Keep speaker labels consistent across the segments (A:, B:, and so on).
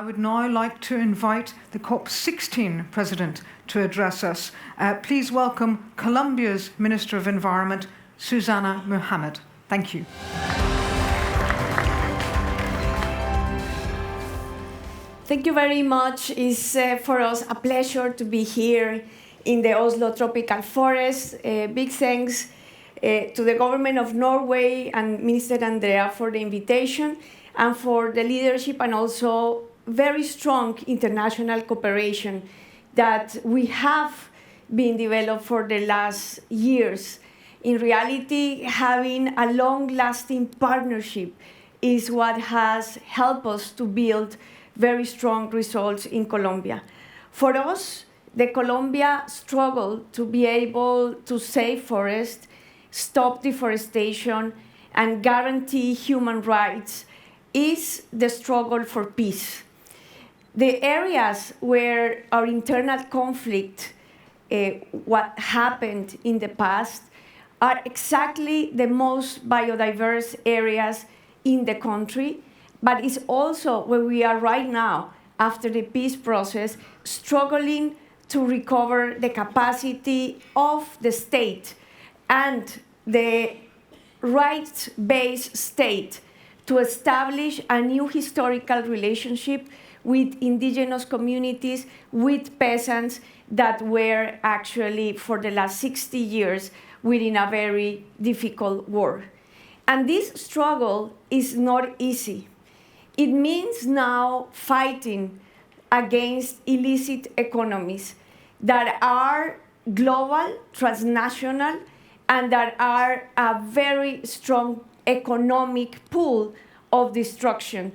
A: would now like to invite the COP16 President to address us. Please welcome Colombia's Minister of Environment, Susana MUhamad. Thank you.
B: Thank you very much. It's for us a pleasure to be here in the Oslo tropical forest. Big thanks to the government of Norway and Minister Andreas for the invitation and for the leadership and also very strong international cooperation that we have been developed for the last years. In reality, having a long-lasting partnership is what has helped us to build very strong results in Colombia. For us, the Colombia struggle to be able to save forests, stop deforestation, and guarantee human rights is the struggle for peace. The areas where our internal conflict, what happened in the past, are exactly the most biodiverse areas in the country, but it's also where we are right now, after the peace process, struggling to recover the capacity of the state and the rights-based state to establish a new historical relationship with indigenous communities, with peasants that were actually, for the last 60 years, within a very difficult war. And this struggle is not easy. It means now fighting against illicit economies that are global, transnational, and that are a very strong economic pool of destruction,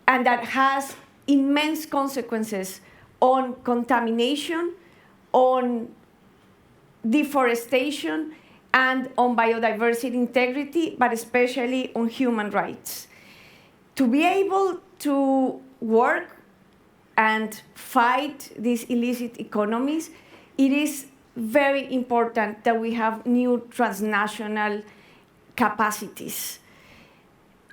B: and that has immense consequences on contamination, on deforestation, and on biodiversity integrity, but especially on human rights. To be able to work and fight these illicit economies, it is very important that we have new transnational capacities.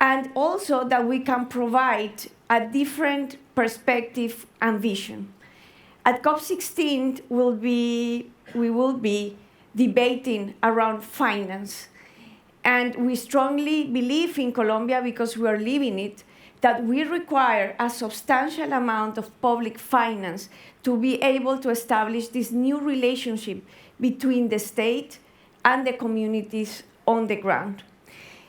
B: And also that we can provide a different perspective and vision. At COP16, we will be debating around finance. And we strongly believe in Colombia, because we are living it, that we require a substantial amount of public finance to be able to establish this new relationship between the state and the communities on the ground.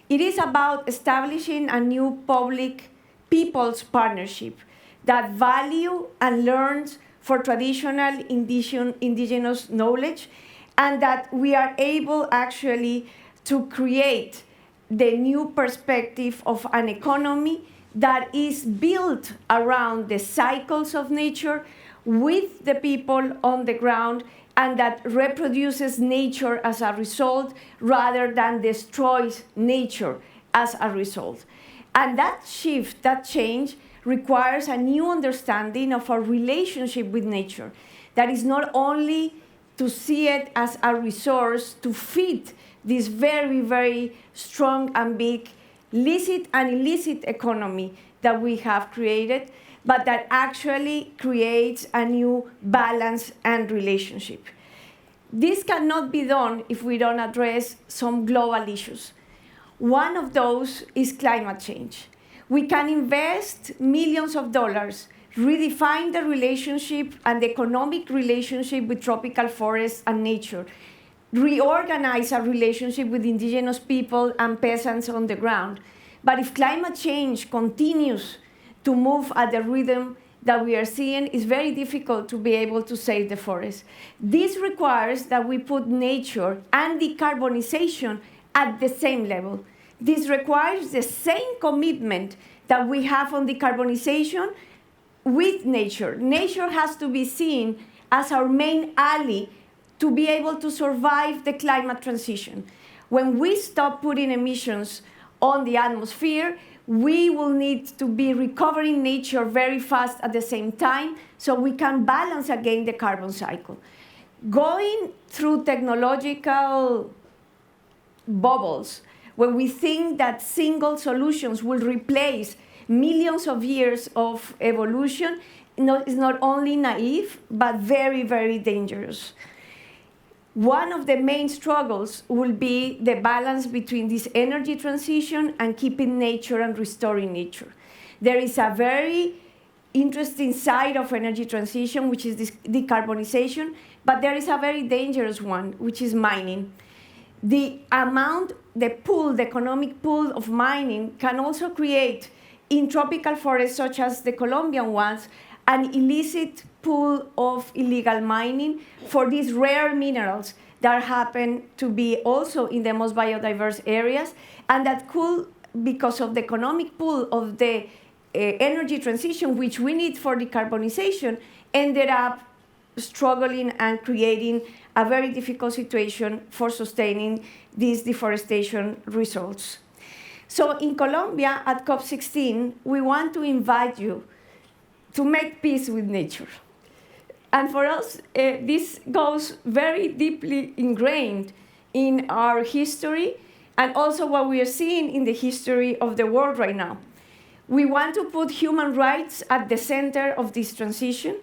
B: It is about establishing a new public-people's partnership that value and learns for traditional indigenous knowledge, and that we are able actually to create the new perspective of an economy that is built around the cycles of nature with the people on the ground, and that reproduces nature as a result rather than destroys nature as a result. And that shift, that change, requires a new understanding of our relationship with nature. That is not only to see it as a resource to feed this very, very strong and big licit and illicit economy that we have created, but that actually creates a new balance and relationship. This cannot be done if we don't address some global issues. One of those is climate change. We can invest millions of dollars, redefine the relationship and the economic relationship with tropical forests and nature, reorganize our relationship with indigenous people and peasants on the ground. But if climate change continues to move at the rhythm that we are seeing, it's very difficult to be able to save the forest. This requires that we put nature and decarbonization at the same level. This requires the same commitment that we have on decarbonization with nature. Nature has to be seen as our main ally to be able to survive the climate transition. When we stop putting emissions on the atmosphere, we will need to be recovering nature very fast at the same time so we can balance again the carbon cycle. Going through technological bubbles, when we think that single solutions will replace millions of years of evolution is not only naive, but very, very dangerous. One of the main struggles will be the balance between this energy transition and keeping nature and restoring nature. There is a very interesting side of energy transition, which is this decarbonization, but there is a very dangerous one, which is mining. The economic pool of mining can also create, in tropical forests such as the Colombian ones, an illicit pool of illegal mining for these rare minerals that happen to be also in the most biodiverse areas, and that could, because of the economic pool of the energy transition, which we need for decarbonization, ended up struggling and creating a very difficult situation for sustaining these deforestation results. So in Colombia, at COP16, we want to invite you to make peace with nature. And for us, this goes very deeply ingrained in our history and also what we are seeing in the history of the world right now. We want to put human rights at the center of this transition.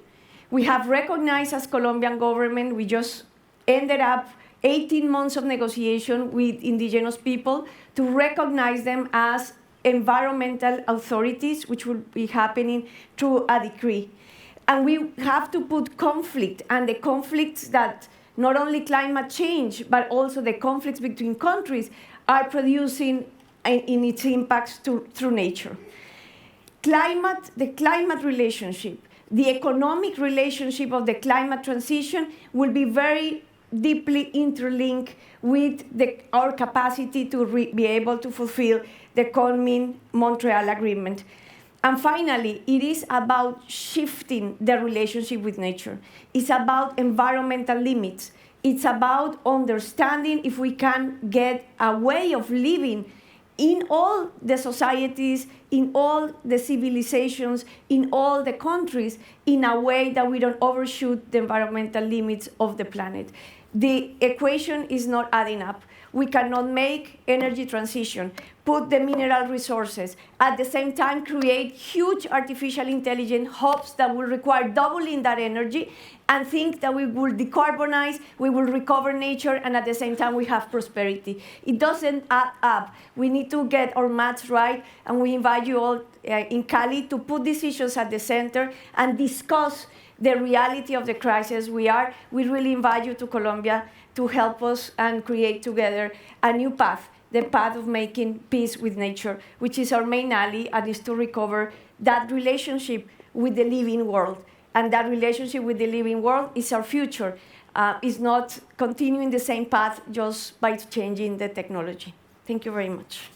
B: We have recognized as Colombian government, we just ended up 18 months of negotiation with indigenous people to recognize them as environmental authorities, which will be happening through a decree. And we have to put conflict, and the conflicts that not only climate change, but also the conflicts between countries are producing in its impacts through nature. The climate relationship, the economic relationship of the climate transition will be very deeply interlinked with our capacity to be able to fulfill the coming Montreal Agreement. And finally, it is about shifting the relationship with nature. It's about environmental limits. It's about understanding if we can get a way of living in all the societies, in all the civilizations, in all the countries, in a way that we don't overshoot the environmental limits of the planet. The equation is not adding up. We cannot make energy transition, put the mineral resources, at the same time create huge artificial intelligence hubs that will require doubling that energy, and think that we will decarbonize, we will recover nature, and at the same time we have prosperity. It doesn't add up. We need to get our maths right, and we invite you all in Cali to put decisions at the center and discuss the reality of the crisis we really invite you to Colombia to help us and create together a new path, the path of making peace with nature, which is our main ally, and is to recover that relationship with the living world. And that relationship with the living world is our future. It's not continuing the same path just by changing the technology. Thank you very much.